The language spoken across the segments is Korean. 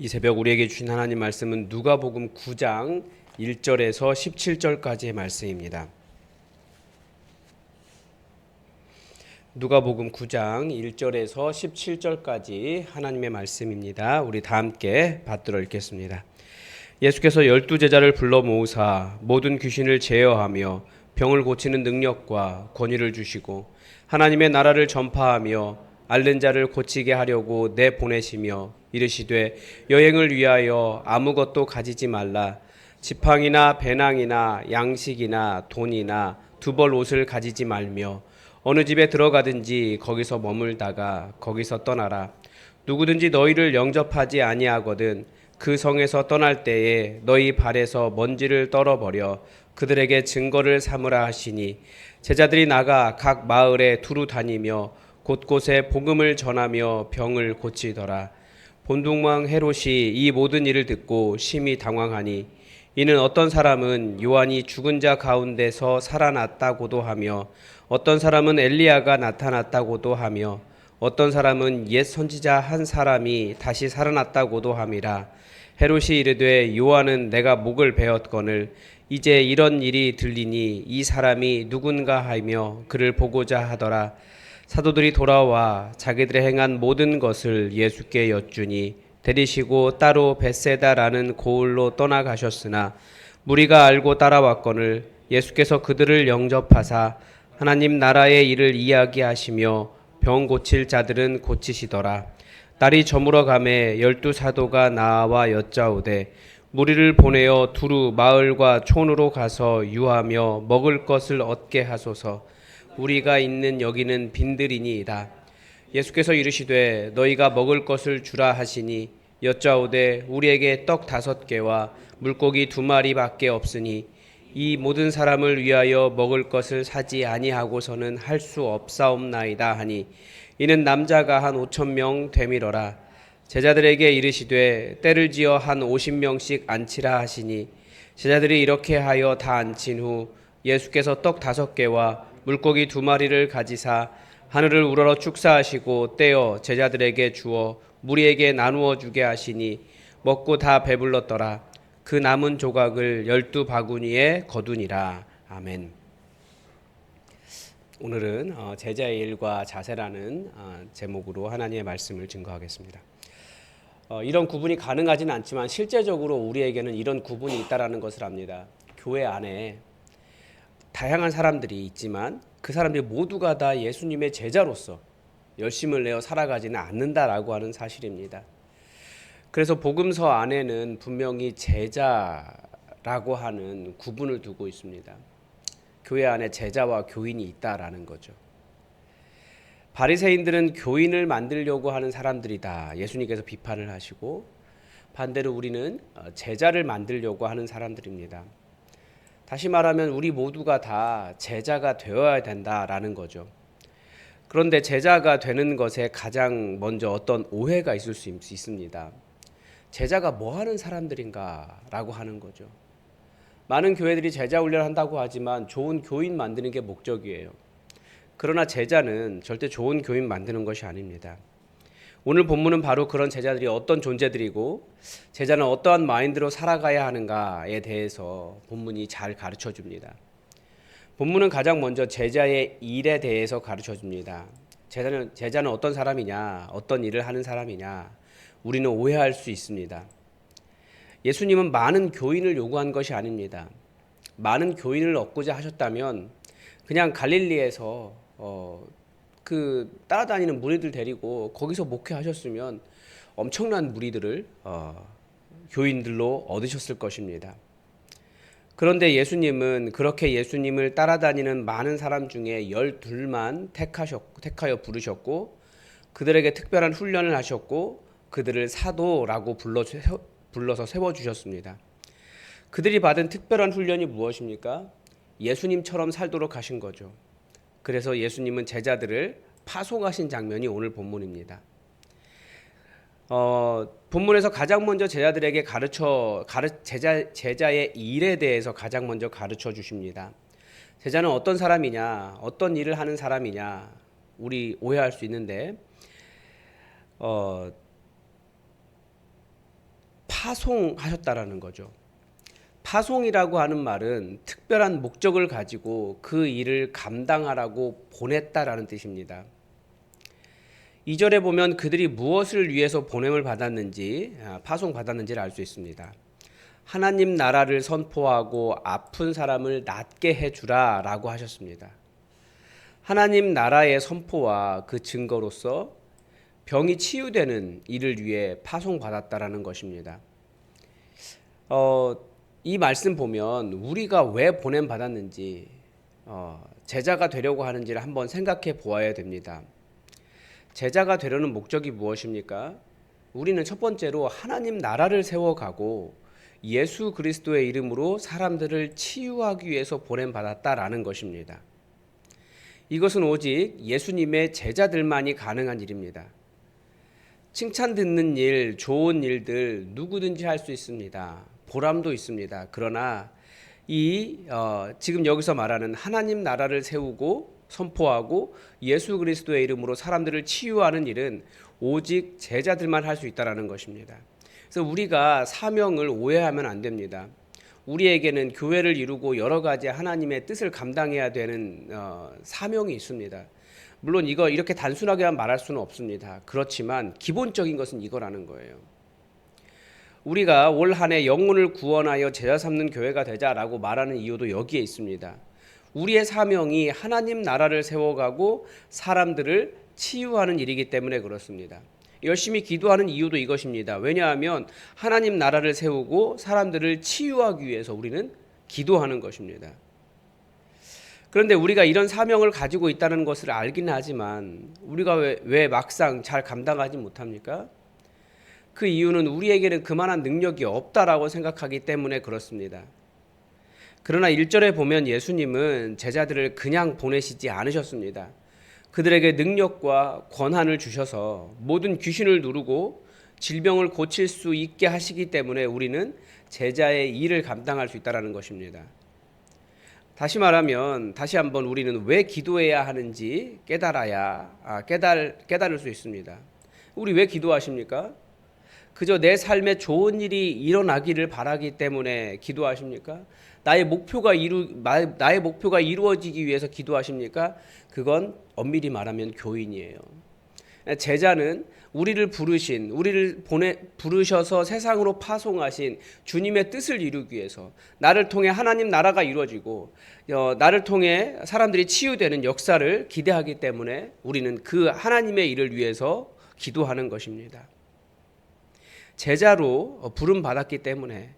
이 새벽 우리에게 주신 하나님 말씀은 누가복음 9장 1절에서 17절까지의 말씀입니다. 누가복음 9장 1절에서 17절까지 하나님의 말씀입니다. 우리 다 함께 받들어 읽겠습니다. 예수께서 12제자를 불러 모으사 모든 귀신을 제어하며 병을 고치는 능력과 권위를 주시고 하나님의 나라를 전파하며 앓는 자를 고치게 하려고 내보내시며 이르시되 여행을 위하여 아무것도 가지지 말라. 지팡이나 배낭이나 양식이나 돈이나 두 벌 옷을 가지지 말며 어느 집에 들어가든지 거기서 머물다가 거기서 떠나라. 누구든지 너희를 영접하지 아니하거든 그 성에서 떠날 때에 너희 발에서 먼지를 떨어버려 그들에게 증거를 삼으라 하시니 제자들이 나가 각 마을에 두루 다니며 곳곳에 복음을 전하며 병을 고치더라. 본동왕 헤롯이 이 모든 일을 듣고 심히 당황하니 이는 어떤 사람은 요한이 죽은 자 가운데서 살아났다고도 하며 어떤 사람은 엘리야가 나타났다고도 하며 어떤 사람은 옛 선지자 한 사람이 다시 살아났다고도 함이라. 헤롯이 이르되 요한은 내가 목을 베었거늘 이제 이런 일이 들리니 이 사람이 누군가 하며 그를 보고자 하더라. 사도들이 돌아와 자기들의 행한 모든 것을 예수께 여쭈니 데리시고 따로 벳세다라는 고을로 떠나가셨으나 무리가 알고 따라왔거늘 예수께서 그들을 영접하사 하나님 나라의 일을 이야기하시며 병 고칠 자들은 고치시더라. 날이 저물어 가매 12사도가 나와 여짜오되 무리를 보내어 두루 마을과 촌으로 가서 유하며 먹을 것을 얻게 하소서. 우리가 있는 여기는 빈들이니이다. 예수께서 이르시되 너희가 먹을 것을 주라 하시니 여짜오되 우리에게 떡 5개와 물고기 2마리밖에 없으니 이 모든 사람을 위하여 먹을 것을 사지 아니하고서는 할 수 없사옵나이다 하니 이는 남자가 한 5,000명 되밀어라. 제자들에게 이르시되 때를 지어 한 50명씩 앉히라 하시니 제자들이 이렇게 하여 다 앉힌 후 예수께서 떡 5개와 물고기 2마리를 가지사 하늘을 우러러 축사하시고 떼어 제자들에게 주어 무리에게 나누어 주게 하시니 먹고 다 배불렀더라. 그 남은 조각을 12바구니에 거두니라. 아멘. 오늘은 제자의 일과 자세라는 제목으로 하나님의 말씀을 증거하겠습니다. 이런 구분이 가능하지는 않지만 실제적으로 우리에게는 이런 구분이 있다라는 것을 압니다. 교회 안에 다양한 사람들이 있지만 그 사람들이 모두가 다 예수님의 제자로서 열심을 내어 살아가지는 않는다라고 하는 사실입니다. 그래서 복음서 안에는 분명히 제자라고 하는 구분을 두고 있습니다. 교회 안에 제자와 교인이 있다라는 거죠. 바리새인들은 교인을 만들려고 하는 사람들이다. 예수님께서 비판을 하시고 반대로 우리는 제자를 만들려고 하는 사람들입니다. 다시 말하면 우리 모두가 다 제자가 되어야 된다라는 거죠. 그런데 제자가 되는 것에 가장 먼저 어떤 오해가 있을 수 있습니다. 제자가 뭐 하는 사람들인가라고 하는 거죠. 많은 교회들이 제자 훈련을 한다고 하지만 좋은 교인 만드는 게 목적이에요. 그러나 제자는 절대 좋은 교인 만드는 것이 아닙니다. 오늘 본문은 바로 그런 제자들이 어떤 존재들이고 제자는 어떠한 마인드로 살아가야 하는가에 대해서 본문이 잘 가르쳐 줍니다. 본문은 가장 먼저 제자의 일에 대해서 가르쳐 줍니다. 제자는 어떤 사람이냐, 어떤 일을 하는 사람이냐, 우리는 오해할 수 있습니다. 예수님은 많은 교인을 요구한 것이 아닙니다. 많은 교인을 얻고자 하셨다면 그냥 갈릴리에서 따라다니는 무리들 데리고 거기서 목회하셨으면 엄청난 무리들을 교인들로 얻으셨을 것입니다. 그런데 예수님은 그렇게 예수님을 따라다니는 많은 사람 중에 12만 택하여 부르셨고 그들에게 특별한 훈련을 하셨고 그들을 사도라고 불러서 세워주셨습니다. 그들이 받은 특별한 훈련이 무엇입니까? 예수님처럼 살도록 하신 거죠. 그래서 예수님은 제자들을 파송하신 장면이 오늘 본문입니다. 본문에서 가장 먼저 제자들에게 제자의 일에 대해서 가장 먼저 가르쳐 주십니다. 제자는 어떤 사람이냐, 어떤 일을 하는 사람이냐, 우리 오해할 수 있는데 파송하셨다라는 거죠. 파송이라고 하는 말은 특별한 목적을 가지고 그 일을 감당하라고 보냈다라는 뜻입니다. 2절에 보면 그들이 무엇을 위해서 보냄을 받았는지, 파송받았는지를 알 수 있습니다. 하나님 나라를 선포하고 아픈 사람을 낫게 해주라 라고 하셨습니다. 하나님 나라의 선포와 그 증거로서 병이 치유되는 일을 위해 파송받았다라는 것입니다. 이 말씀 보면 우리가 왜 보냄 받았는지, 제자가 되려고 하는지를 한번 생각해 보아야 됩니다. 제자가 되려는 목적이 무엇입니까? 우리는 첫 번째로 하나님 나라를 세워가고 예수 그리스도의 이름으로 사람들을 치유하기 위해서 보냄 받았다라는 것입니다. 이것은 오직 예수님의 제자들만이 가능한 일입니다. 칭찬 듣는 일, 좋은 일들 누구든지 할 수 있습니다. 보람도 있습니다. 그러나 지금 여기서 말하는 하나님 나라를 세우고 선포하고 예수 그리스도의 이름으로 사람들을 치유하는 일은 오직 제자들만 할 수 있다라는 것입니다. 그래서 우리가 사명을 오해하면 안 됩니다. 우리에게는 교회를 이루고 여러 가지 하나님의 뜻을 감당해야 되는 사명이 있습니다. 물론 이렇게 단순하게만 말할 수는 없습니다. 그렇지만 기본적인 것은 이거라는 거예요. 우리가 올 한 해 영혼을 구원하여 제자 삼는 교회가 되자라고 말하는 이유도 여기에 있습니다. 우리의 사명이 하나님 나라를 세워가고 사람들을 치유하는 일이기 때문에 그렇습니다. 열심히 기도하는 이유도 이것입니다. 왜냐하면 하나님 나라를 세우고 사람들을 치유하기 위해서 우리는 기도하는 것입니다. 그런데 우리가 이런 사명을 가지고 있다는 것을 알기는 하지만 우리가 왜 막상 잘 감당하지 못합니까? 그 이유는 우리에게는 그만한 능력이 없다라고 생각하기 때문에 그렇습니다. 그러나 1절에 보면 예수님은 제자들을 그냥 보내시지 않으셨습니다. 그들에게 능력과 권한을 주셔서 모든 귀신을 누르고 질병을 고칠 수 있게 하시기 때문에 우리는 제자의 일을 감당할 수 있다는 것입니다. 다시 말하면 다시 한번 우리는 왜 기도해야 하는지 깨달을 수 있습니다. 우리 왜 기도하십니까? 그저 내 삶에 좋은 일이 일어나기를 바라기 때문에 기도하십니까? 나의 목표가 이루어지기 위해서 기도하십니까? 그건 엄밀히 말하면 교인이에요. 제자는 우리를 부르셔서 세상으로 파송하신 주님의 뜻을 이루기 위해서 나를 통해 하나님 나라가 이루어지고 나를 통해 사람들이 치유되는 역사를 기대하기 때문에 우리는 그 하나님의 일을 위해서 기도하는 것입니다. 제자로 부름 받았기 때문에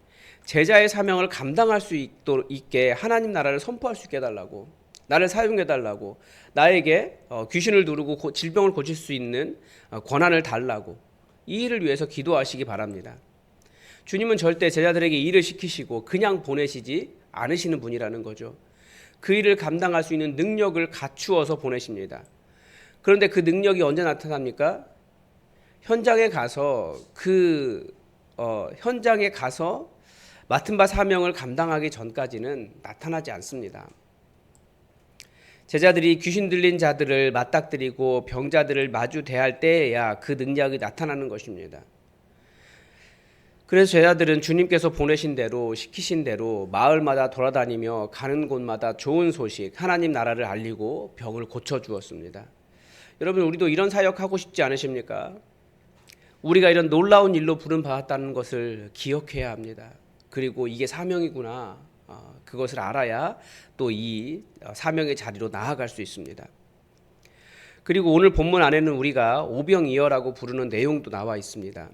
제자의 사명을 감당할 수 있게 하나님 나라를 선포할 수 있게 해달라고, 나를 사용해달라고, 나에게 귀신을 누르고 질병을 고칠 수 있는 권한을 달라고, 이 일을 위해서 기도하시기 바랍니다. 주님은 절대 제자들에게 일을 시키시고 그냥 보내시지 않으시는 분이라는 거죠. 그 일을 감당할 수 있는 능력을 갖추어서 보내십니다. 그런데 그 능력이 언제 나타납니까? 현장에 가서 맡은 바 사명을 감당하기 전까지는 나타나지 않습니다. 제자들이 귀신 들린 자들을 맞닥뜨리고 병자들을 마주 대할 때에야 그 능력이 나타나는 것입니다. 그래서 제자들은 주님께서 보내신 대로 시키신 대로 마을마다 돌아다니며 가는 곳마다 좋은 소식, 하나님 나라를 알리고 병을 고쳐주었습니다. 여러분, 우리도 이런 사역하고 싶지 않으십니까? 우리가 이런 놀라운 일로 부름받았다는 것을 기억해야 합니다. 그리고 이게 사명이구나, 그것을 알아야 또 이 사명의 자리로 나아갈 수 있습니다. 그리고 오늘 본문 안에는 우리가 오병이어라고 부르는 내용도 나와 있습니다.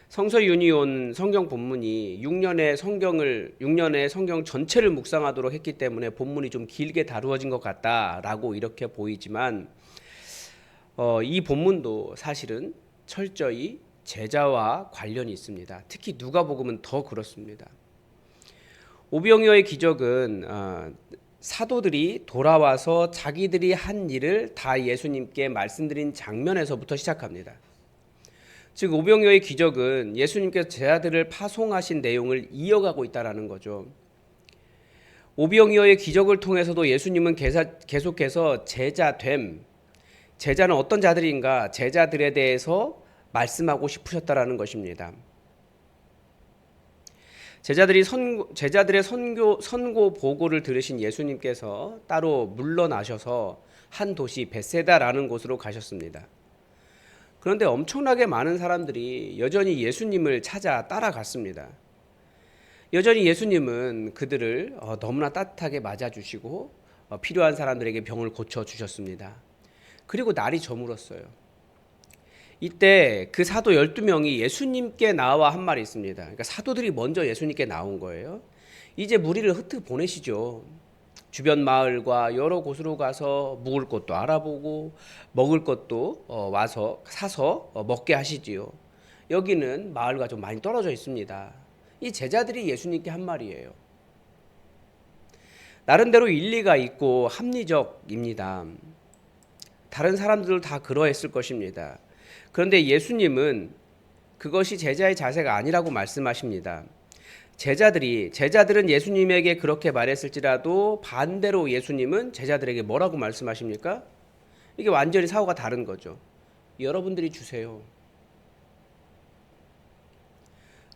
성서윤희온 성경 본문이 6년의 성경 전체를 묵상하도록 했기 때문에 본문이 좀 길게 다루어진 것 같다라고 이렇게 보이지만 이 본문도 사실은 철저히 제자와 관련이 있습니다. 특히 누가복음은 더 그렇습니다. 오병이어의 기적은 사도들이 돌아와서 자기들이 한 일을 다 예수님께 말씀드린 장면에서부터 시작합니다. 즉 오병이어의 기적은 예수님께서 제자들을 파송하신 내용을 이어가고 있다는 거죠. 오병이어의 기적을 통해서도 예수님은 계속해서 제자는 어떤 자들인가, 제자들에 대해서 말씀하고 싶으셨다는 것입니다. 제자들의 선고 보고를 들으신 예수님께서 따로 물러나셔서 한 도시 벳세다라는 곳으로 가셨습니다. 그런데 엄청나게 많은 사람들이 여전히 예수님을 찾아 따라갔습니다. 여전히 예수님은 그들을 너무나 따뜻하게 맞아주시고 필요한 사람들에게 병을 고쳐주셨습니다. 그리고 날이 저물었어요. 이때 그 사도 12명이 예수님께 나와 한 말이 있습니다. 그러니까 사도들이 먼저 예수님께 나온 거예요. 이제 무리를 흩어 보내시죠. 주변 마을과 여러 곳으로 가서 묵을 곳도 알아보고 먹을 것도 와서 사서 먹게 하시지요. 여기는 마을과 좀 많이 떨어져 있습니다. 이 제자들이 예수님께 한 말이에요. 나름대로 일리가 있고 합리적입니다. 다른 사람들도 다 그러했을 것입니다. 그런데 예수님은 그것이 제자의 자세가 아니라고 말씀하십니다. 제자들은 예수님에게 그렇게 말했을지라도 반대로 예수님은 제자들에게 뭐라고 말씀하십니까? 이게 완전히 사고가 다른 거죠. 여러분들이 주세요.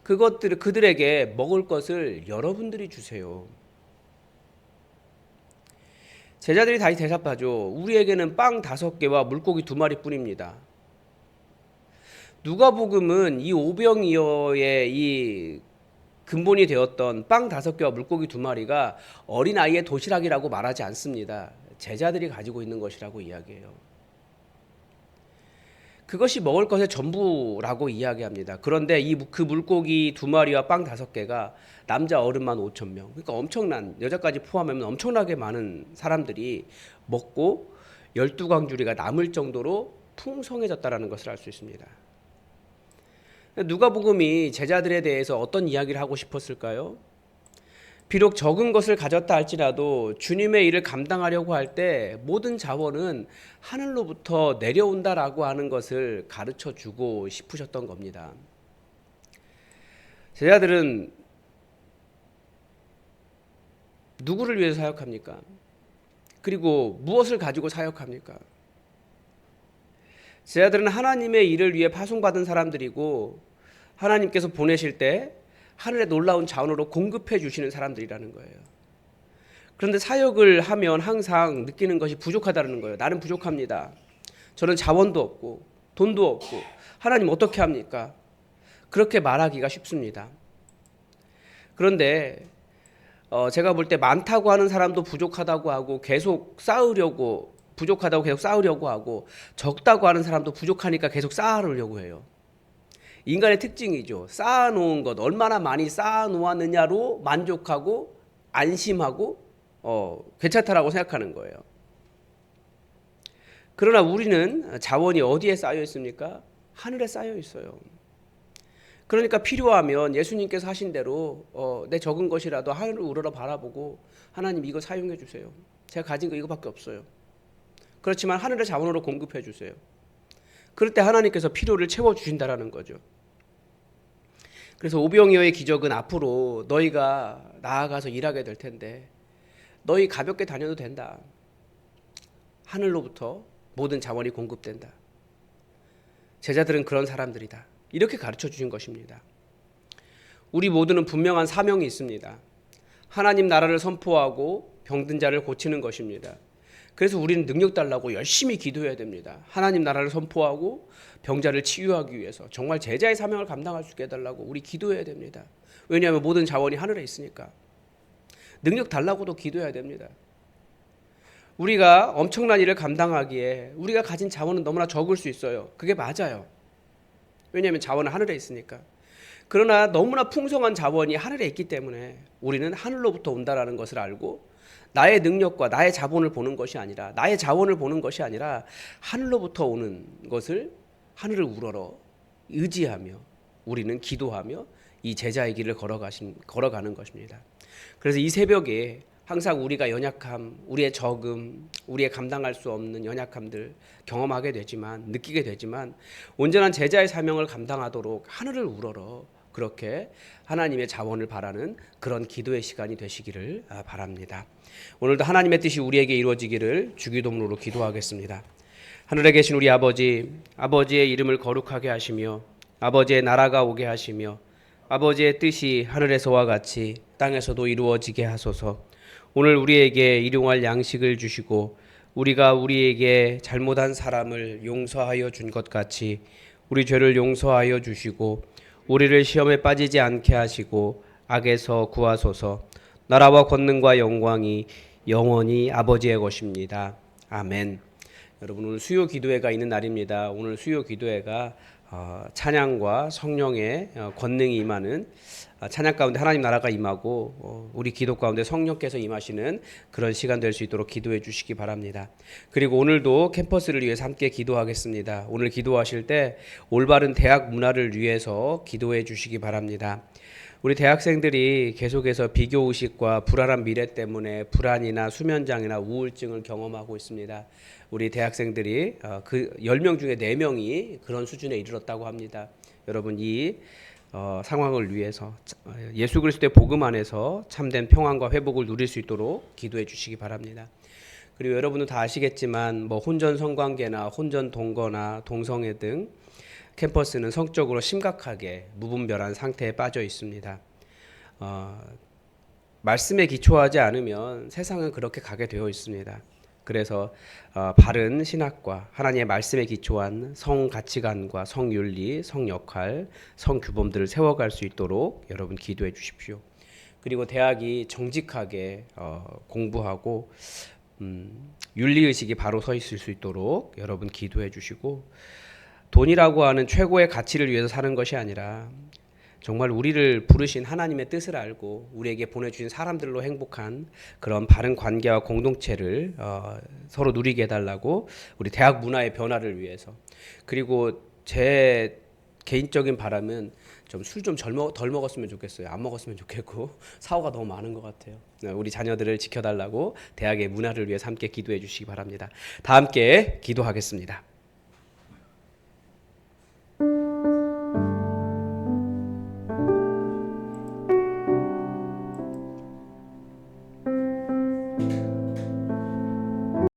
그들에게 먹을 것을 여러분들이 주세요. 제자들이 다시 대답하죠. 우리에게는 빵 5개와 물고기 2마리 뿐입니다. 누가복음은 이 오병이어의 이 근본이 되었던 빵 5개와 물고기 2마리가 어린아이의 도시락이라고 말하지 않습니다. 제자들이 가지고 있는 것이라고 이야기해요. 그것이 먹을 것의 전부라고 이야기합니다. 그런데 그 물고기 2마리와 빵 5개가 남자 어른만 5,000명, 그러니까 엄청난, 여자까지 포함하면 엄청나게 많은 사람들이 먹고 12광주리가 남을 정도로 풍성해졌다는 것을 알 수 있습니다. 누가복음이 제자들에 대해서 어떤 이야기를 하고 싶었을까요? 비록 적은 것을 가졌다 할지라도 주님의 일을 감당하려고 할 때 모든 자원은 하늘로부터 내려온다라고 하는 것을 가르쳐 주고 싶으셨던 겁니다. 제자들은 누구를 위해서 사역합니까? 그리고 무엇을 가지고 사역합니까? 제자들은 하나님의 일을 위해 파송받은 사람들이고 하나님께서 보내실 때 하늘의 놀라운 자원으로 공급해 주시는 사람들이라는 거예요. 그런데 사역을 하면 항상 느끼는 것이 부족하다는 거예요. 나는 부족합니다. 저는 자원도 없고 돈도 없고 하나님 어떻게 합니까? 그렇게 말하기가 쉽습니다. 그런데 제가 볼 때 많다고 하는 사람도 부족하다고 하고 부족하다고 계속 쌓으려고 하고 적다고 하는 사람도 부족하니까 계속 쌓으려고 해요. 인간의 특징이죠. 쌓아놓은 것, 얼마나 많이 쌓아놓았느냐로 만족하고 안심하고 괜찮다라고 생각하는 거예요. 그러나 우리는 자원이 어디에 쌓여 있습니까? 하늘에 쌓여 있어요. 그러니까 필요하면 예수님께서 하신 대로 내 적은 것이라도 하늘을 우러러 바라보고 하나님 이거 사용해 주세요. 제가 가진 거 이거밖에 없어요. 그렇지만 하늘의 자원으로 공급해 주세요. 그럴 때 하나님께서 필요를 채워주신다라는 거죠. 그래서 오병이어의 기적은 앞으로 너희가 나아가서 일하게 될 텐데 너희 가볍게 다녀도 된다. 하늘로부터 모든 자원이 공급된다. 제자들은 그런 사람들이다. 이렇게 가르쳐 주신 것입니다. 우리 모두는 분명한 사명이 있습니다. 하나님 나라를 선포하고 병든 자를 고치는 것입니다. 그래서 우리는 능력 달라고 열심히 기도해야 됩니다. 하나님 나라를 선포하고 병자를 치유하기 위해서 정말 제자의 사명을 감당할 수 있게 해달라고 우리 기도해야 됩니다. 왜냐하면 모든 자원이 하늘에 있으니까. 능력 달라고도 기도해야 됩니다. 우리가 엄청난 일을 감당하기에 우리가 가진 자원은 너무나 적을 수 있어요. 그게 맞아요. 왜냐하면 자원은 하늘에 있으니까. 그러나 너무나 풍성한 자원이 하늘에 있기 때문에 우리는 하늘로부터 온다라는 것을 알고 나의 능력과 나의 자본을 보는 것이 아니라 나의 자원을 보는 것이 아니라 하늘로부터 오는 것을 하늘을 우러러 의지하며 우리는 기도하며 이 제자의 길을 걸어가는 것입니다. 그래서 이 새벽에 항상 우리가 연약함, 우리의 적음, 우리의 감당할 수 없는 연약함들 경험하게 되지만 느끼게 되지만 온전한 제자의 사명을 감당하도록 하늘을 우러러 그렇게 하나님의 자원을 바라는 그런 기도의 시간이 되시기를 바랍니다. 오늘도 하나님의 뜻이 우리에게 이루어지기를 주기도문으로 기도하겠습니다. 하늘에 계신 우리 아버지, 아버지의 이름을 거룩하게 하시며 아버지의 나라가 오게 하시며 아버지의 뜻이 하늘에서와 같이 땅에서도 이루어지게 하소서. 오늘 우리에게 일용할 양식을 주시고 우리가 우리에게 잘못한 사람을 용서하여 준 것 같이 우리 죄를 용서하여 주시고 우리를 시험에 빠지지 않게 하시고 악에서 구하소서. 나라와 권능과 영광이 영원히 아버지의 것입니다. 아멘. 여러분, 오늘 수요 기도회가 있는 날입니다. 오늘 수요 기도회가 찬양과 성령의 권능이 임하는, 찬양 가운데 하나님 나라가 임하고 우리 기도 가운데 성령께서 임하시는 그런 시간 될 수 있도록 기도해 주시기 바랍니다. 그리고 오늘도 캠퍼스를 위해서 함께 기도하겠습니다. 오늘 기도하실 때 올바른 대학 문화를 위해서 기도해 주시기 바랍니다. 우리 대학생들이 계속해서 비교의식과 불안한 미래 때문에 불안이나 수면장애나 우울증을 경험하고 있습니다. 우리 대학생들이 그 10명 중에 4명이 그런 수준에 이르렀다고 합니다. 여러분, 이 상황을 위해서 예수 그리스도의 복음 안에서 참된 평안과 회복을 누릴 수 있도록 기도해 주시기 바랍니다. 그리고 여러분은 다 아시겠지만 혼전 성관계나 혼전 동거나 동성애 등 캠퍼스는 성적으로 심각하게 무분별한 상태에 빠져 있습니다. 말씀에 기초하지 않으면 세상은 그렇게 가게 되어 있습니다. 그래서 바른 신학과 하나님의 말씀에 기초한 성 가치관과 성 윤리, 성 역할, 성 규범들을 세워갈 수 있도록 여러분 기도해 주십시오. 그리고 대학이 정직하게 공부하고 윤리의식이 바로 서 있을 수 있도록 여러분 기도해 주시고, 돈이라고 하는 최고의 가치를 위해서 사는 것이 아니라 정말 우리를 부르신 하나님의 뜻을 알고 우리에게 보내주신 사람들로 행복한 그런 바른 관계와 공동체를 서로 누리게 해달라고, 우리 대학 문화의 변화를 위해서. 그리고 제 개인적인 바람은 좀 술 좀 덜 먹었으면 좋겠어요. 안 먹었으면 좋겠고 사고가 너무 많은 것 같아요. 우리 자녀들을 지켜달라고 대학의 문화를 위해서 함께 기도해 주시기 바랍니다. 다 함께 기도하겠습니다.